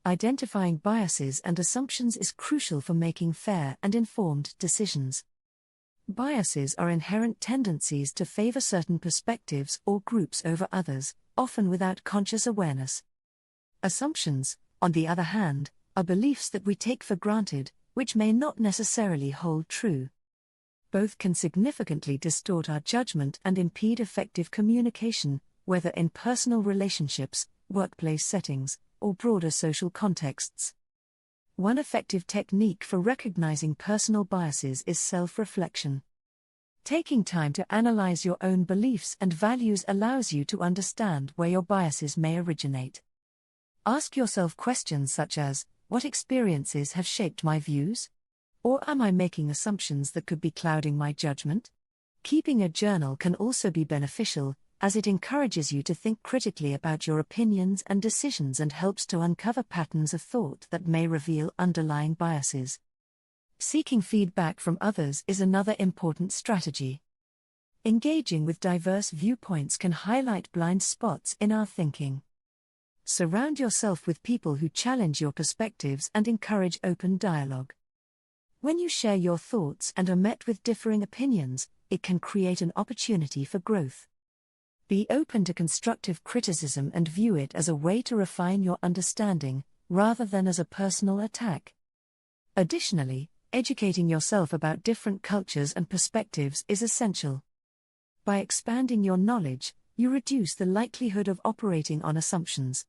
Identifying biases and assumptions is crucial for making fair and informed decisions. Biases are inherent tendencies to favor certain perspectives or groups over others, often without conscious awareness. Assumptions, on the other hand, are beliefs that we take for granted, which may not necessarily hold true. Both can significantly distort our judgment and impede effective communication, whether in personal relationships, workplace settings, or broader social contexts. One effective technique for recognizing personal biases is self-reflection. Taking time to analyze your own beliefs and values allows you to understand where your biases may originate. Ask yourself questions such as, what experiences have shaped my views? Or am I making assumptions that could be clouding my judgment? Keeping a journal can also be beneficial, as it encourages you to think critically about your opinions and decisions and helps to uncover patterns of thought that may reveal underlying biases. Seeking feedback from others is another important strategy. Engaging with diverse viewpoints can highlight blind spots in our thinking. Surround yourself with people who challenge your perspectives and encourage open dialogue. When you share your thoughts and are met with differing opinions, it can create an opportunity for growth. Be open to constructive criticism and view it as a way to refine your understanding, rather than as a personal attack. Additionally, educating yourself about different cultures and perspectives is essential. By expanding your knowledge, you reduce the likelihood of operating on assumptions.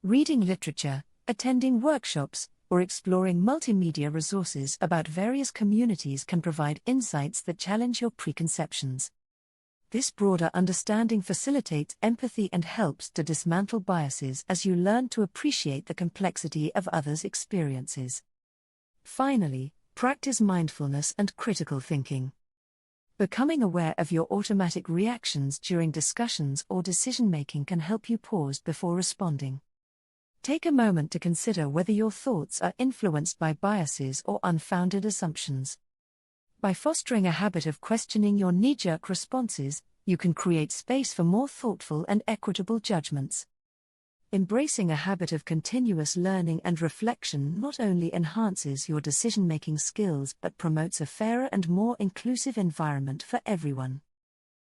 Reading literature, attending workshops, or exploring multimedia resources about various communities can provide insights that challenge your preconceptions. This broader understanding facilitates empathy and helps to dismantle biases as you learn to appreciate the complexity of others' experiences. Finally, practice mindfulness and critical thinking. Becoming aware of your automatic reactions during discussions or decision-making can help you pause before responding. Take a moment to consider whether your thoughts are influenced by biases or unfounded assumptions. By fostering a habit of questioning your knee-jerk responses, you can create space for more thoughtful and equitable judgments. Embracing a habit of continuous learning and reflection not only enhances your decision-making skills but promotes a fairer and more inclusive environment for everyone.